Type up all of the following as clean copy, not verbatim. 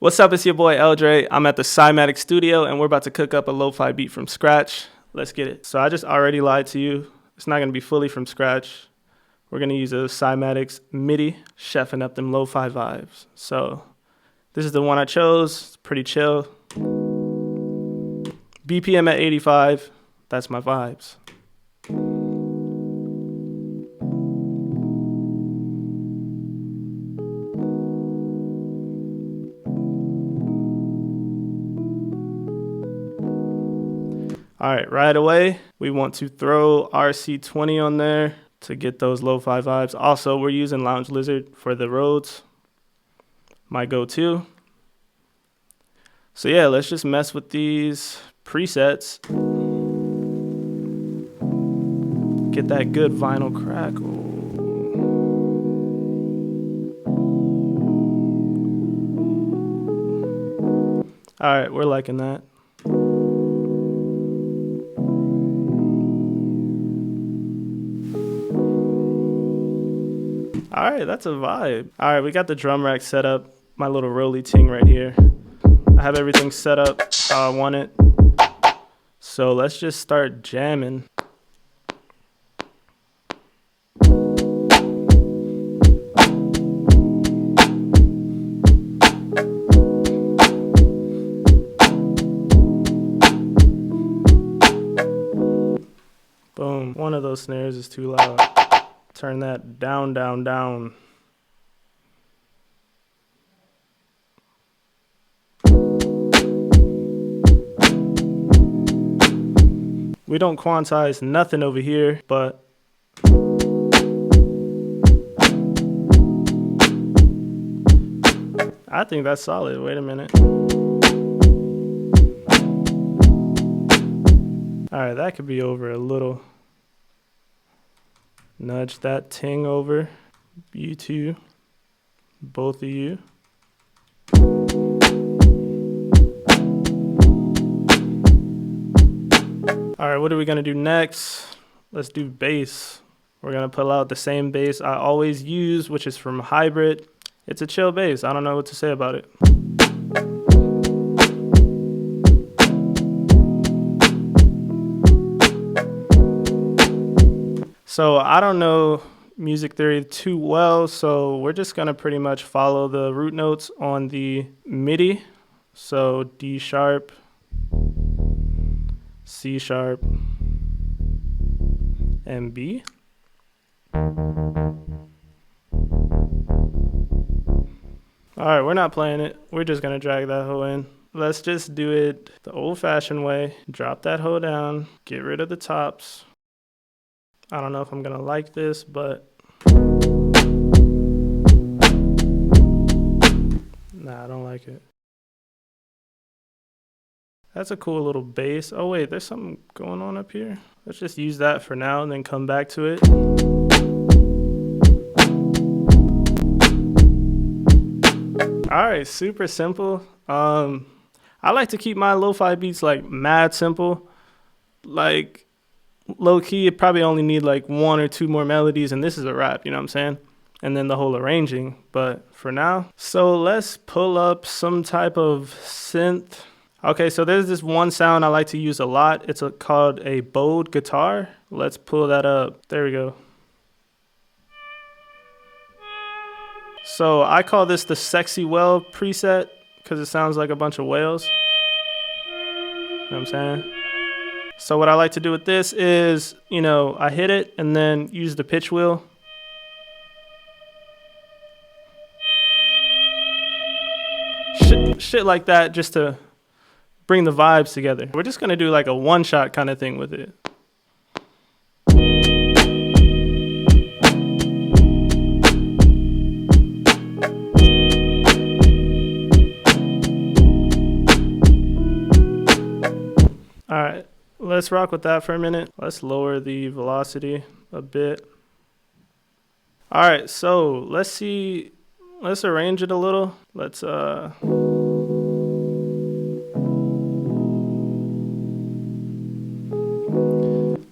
What's up, it's your boy L.Dre. I'm at the Cymatics studio and we're about to cook up a lo-fi beat from scratch. Let's get it. So I just already lied to you. It's not gonna be fully from scratch. We're gonna use a Cymatics MIDI, chefing up them lo-fi vibes. So this is the one I chose, it's pretty chill. BPM at 85, that's my vibes. All right, right away, we want to throw RC20 on there to get those lo-fi vibes. Also, we're using Lounge Lizard for the Rhodes, my go-to. So yeah, let's just mess with these presets. Get that good vinyl crackle. All right, we're liking that. All right, that's a vibe. All right, we got the drum rack set up. My little roly ting right here. I have everything set up how I want it. So let's just start jamming. Boom, one of those snares is too loud. Turn that down, down, down. We don't quantize nothing over here, but I think that's solid. Wait a minute. All right, that could be over a little. Nudge that ting over, you two, both of you. All right, what are we gonna do next? Let's do bass. We're gonna pull out the same bass I always use, which is from Hybrid. It's a chill bass, I don't know what to say about it. So I don't know music theory too well, so we're just gonna pretty much follow the root notes on the MIDI. So D sharp, C sharp, and B. All right, we're not playing it. We're just gonna drag that hoe in. Let's just do it the old-fashioned way. Drop that hoe down, get rid of the tops. I don't know if I'm gonna like this, but nah, I don't like it. That's a cool little bass. Oh wait, there's something going on up here. Let's just use that for now and then come back to it. All right, super simple. I like to keep my lo-fi beats like mad simple. Like low key, it probably only need like one or two more melodies, and this is a wrap, you know what I'm saying? And then the whole arranging, but for now. So let's pull up some type of synth. Okay, so there's this one sound I like to use a lot. It's called a bowed guitar. Let's pull that up. There we go. So I call this the sexy whale preset because it sounds like a bunch of whales. You know what I'm saying? So what I like to do with this is, you know, I hit it and then use the pitch wheel. Shit like that, just to bring the vibes together. We're just gonna do like a one-shot kind of thing with it. All right. Let's rock with that for a minute. Let's lower the velocity a bit. All right, so let's arrange it a little. Let's I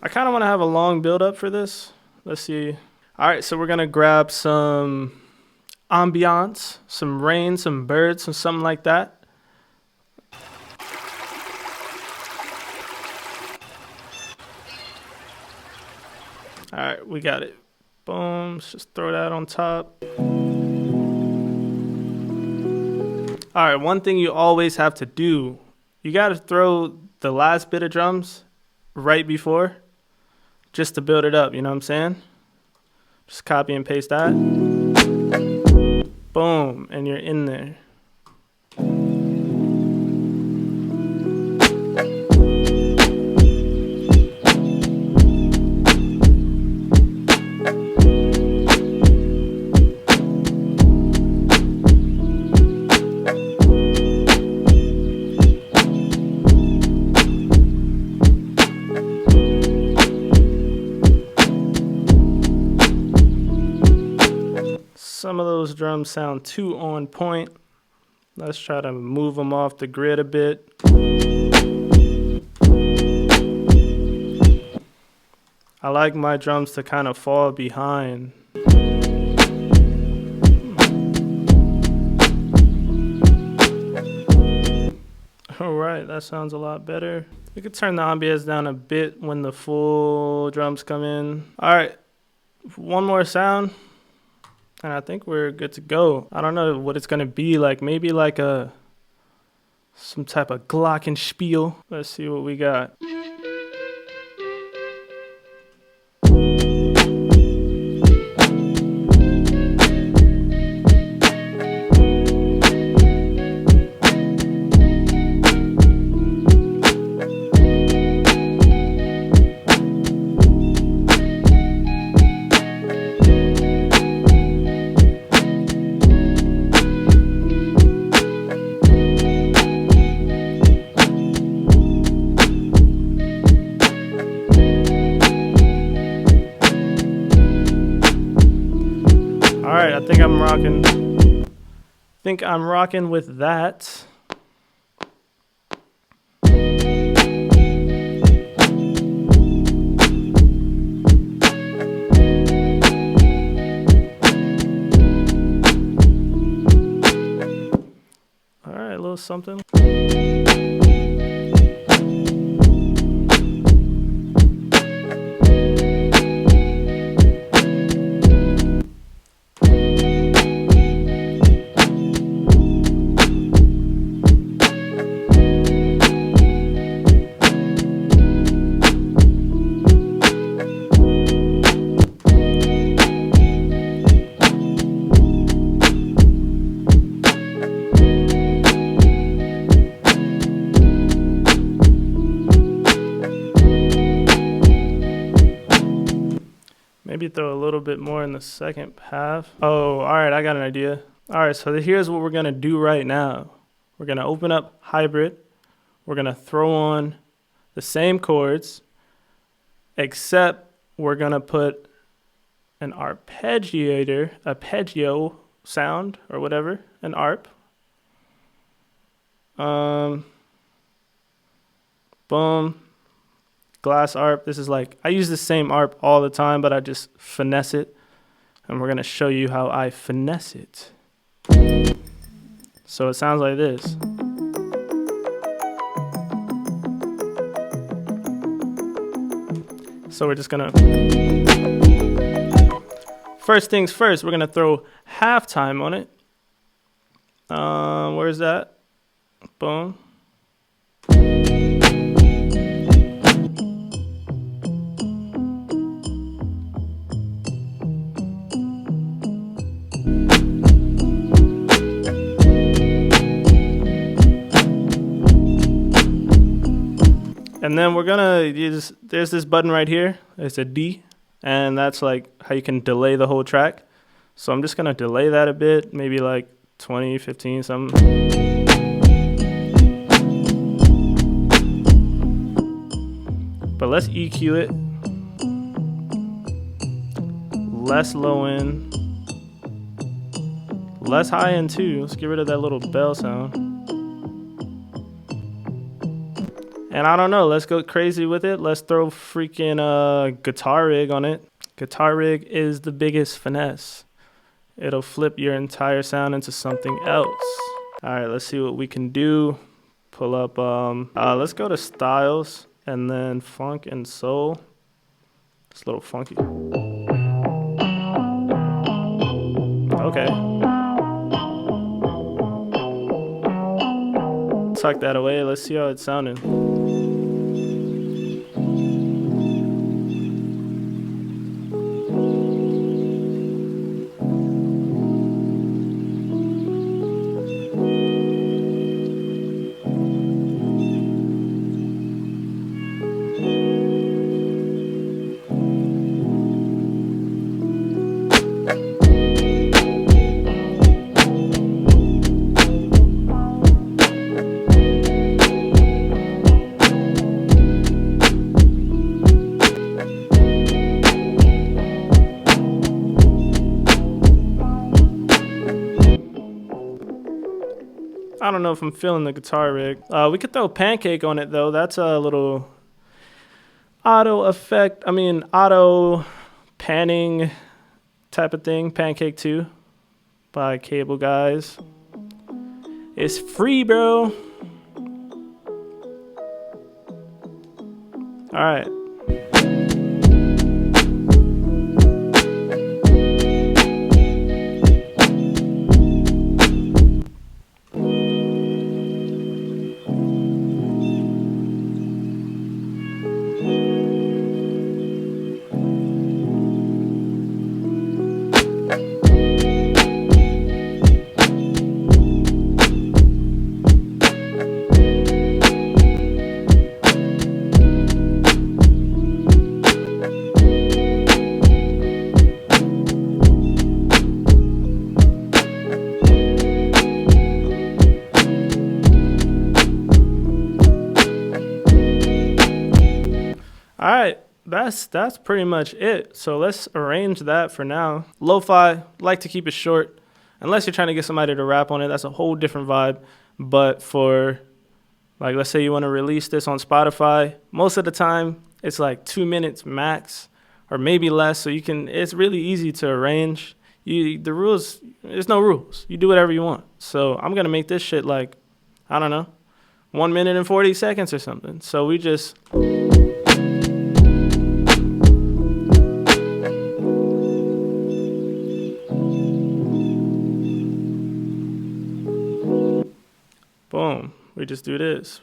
kind of want to have a long build up for this. Let's see. All right, so we're gonna grab some ambiance, some rain, some birds, or something like that. All right, we got it. Boom, let's just throw that on top. All right, one thing you always have to do, you got to throw the last bit of drums right before, just to build it up, you know what I'm saying? Just copy and paste that. Boom, and you're in there. Some of those drums sound too on point. Let's try to move them off the grid a bit. I like my drums to kind of fall behind. All right, that sounds a lot better. We could turn the ambience down a bit when the full drums come in. All right, one more sound. And I think we're good to go. I don't know what it's gonna be like. Maybe like some type of glockenspiel. Let's see what we got. All right, I think I'm rocking with that. All right, a little something. Maybe throw a little bit more in the second half. Oh, all right, I got an idea. All right, so here's what we're gonna do right now. We're gonna open up hybrid. We're gonna throw on the same chords, except we're gonna put an arpeggio sound or whatever, an arp. Boom. Glass arp. This is like, I use the same arp all the time, but I just finesse it. And we're going to show you how I finesse it. So it sounds like this. So we're just going to, first things first, we're going to throw halftime on it. Where's that? Boom. And then we're gonna use, there's this button right here, it's a D, and that's like how you can delay the whole track. So I'm just gonna delay that a bit, maybe like 20, 15, something. But let's EQ it. Less low end, less high end too. Let's get rid of that little bell sound. And I don't know, let's go crazy with it. Let's throw freaking guitar rig on it. Guitar rig is the biggest finesse. it'll flip your entire sound into something else. All right, let's see what we can do. Pull up, let's go to styles and then funk and soul. It's a little funky. Okay. Tuck that away. Let's see how it's sounding. I don't know if I'm feeling the guitar rig. We could throw Pancake on it though. That's a little auto effect. I mean, auto panning type of thing. Pancake 2 by Cable Guys. It's free, bro. All right. All right, that's pretty much it. So let's arrange that for now. Lo-fi, like to keep it short. Unless you're trying to get somebody to rap on it, that's a whole different vibe. But for, like, let's say you want to release this on Spotify, most of the time it's like 2 minutes max or maybe less. So it's really easy to arrange. The rules, there's no rules. You do whatever you want. So I'm going to make this shit like, I don't know, 1 minute and 40 seconds or something. So we just... Boom. We just do this.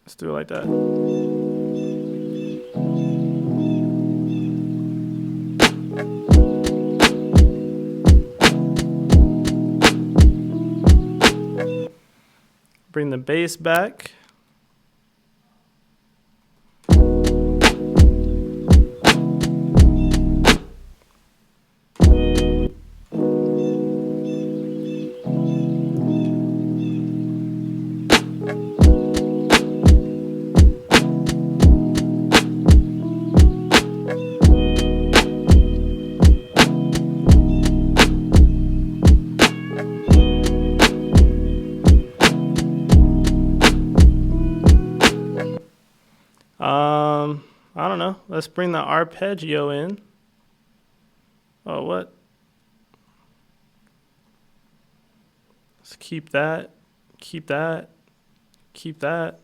Let's do it like that. Bring the bass back. I don't know. Let's bring the arpeggio in. Oh, what? Let's keep that. Keep that. Keep that.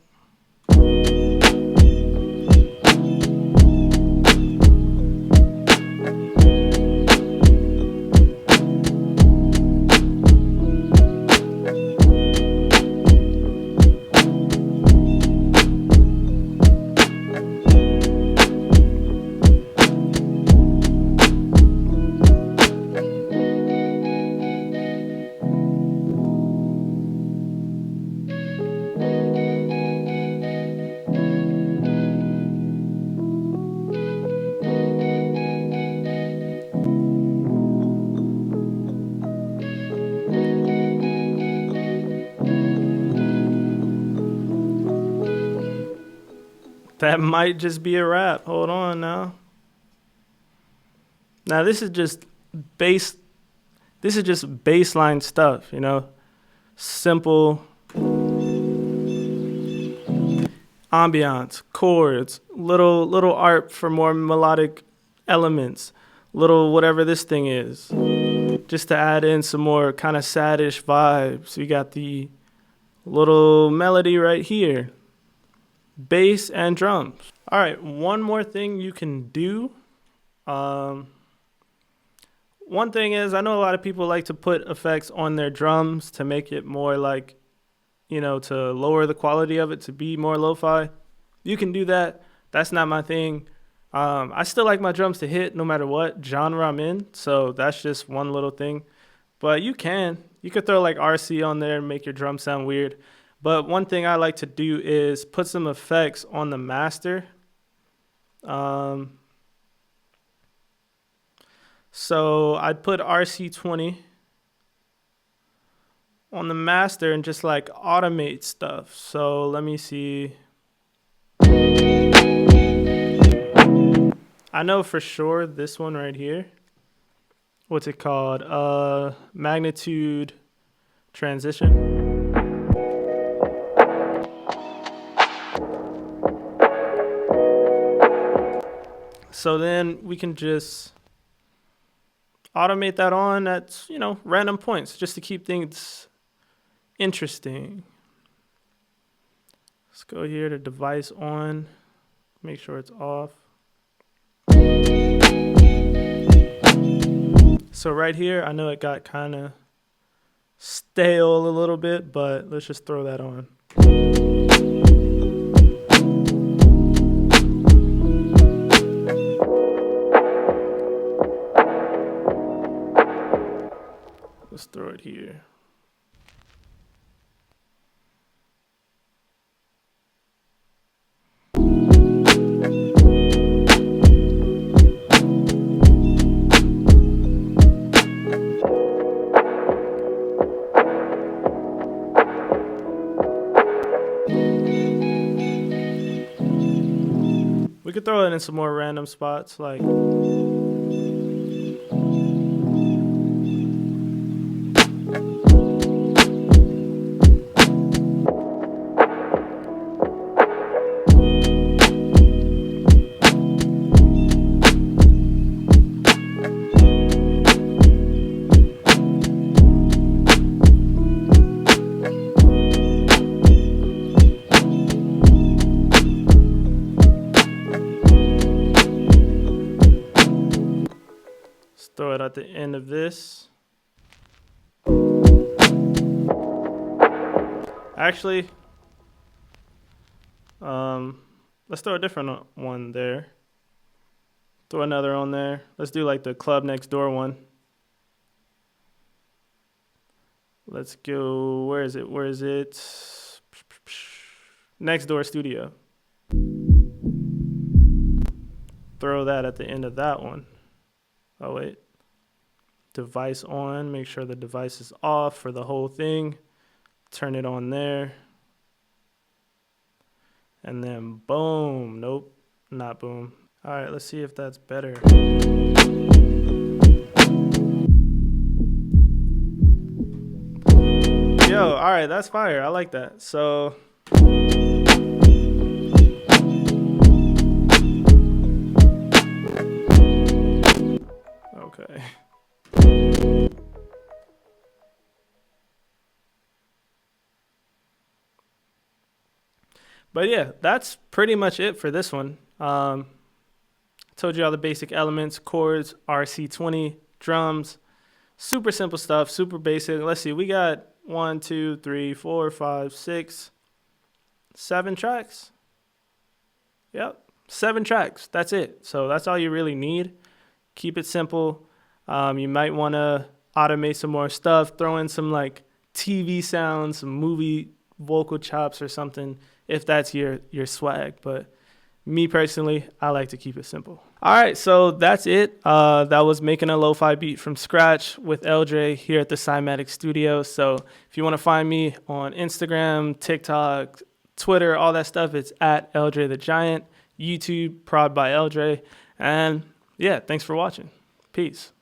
That might just be a wrap. Hold on now. Now this is just baseline stuff, you know? Simple. ambiance, chords, little art for more melodic elements, little whatever this thing is, just to add in some more kind of saddish vibes. We got the little melody right here, bass and drums. All right, one more thing you can do. One thing is, I know a lot of people like to put effects on their drums to make it more like, to lower the quality of it, to be more lo-fi. You can do that. That's not my thing. I still like my drums to hit no matter what genre I'm in. So that's just one little thing. But you could throw like RC on there and make your drum sound weird. But one thing I like to do is put some effects on the master. So I'd put RC20 on the master and just like automate stuff. So let me see. I know for sure this one right here. What's it called? Magnitude transition. So then we can just automate that on at, random points just to keep things interesting. Let's go here to device on, make sure it's off. So right here, I know it got kind of stale a little bit, but let's just throw that on. Let's throw it here. We could throw it in some more random spots, like throw it at the end of this. Actually, let's throw a different one there. Throw another on there. Let's do like the Club Next Door one. Let's go, where is it? Next Door Studio. Throw that at the end of that one. Oh wait. Device on, make sure the device is off for the whole thing. Turn it on there. And then boom. Nope, not boom. All right, let's see if that's better. Yo, all right, that's fire. I like that. So okay. But yeah, that's pretty much it for this one. Told you all the basic elements, chords, RC20, drums, super simple stuff, super basic. Let's see, we got 1, 2, 3, 4, 5, 6, 7 tracks. Yep, 7 tracks. That's it. So that's all you really need. Keep it simple. You might want to automate some more stuff, throw in some like TV sounds, some movie vocal chops or something, if that's your swag. But me personally, I like to keep it simple. All right, so that's it. That was making a lo-fi beat from scratch with L.Dre here at the Cymatics studio. So if you want to find me on Instagram, TikTok, Twitter, all that stuff, it's at L.Dre The Giant, YouTube, prod by L.Dre. And yeah, thanks for watching. Peace.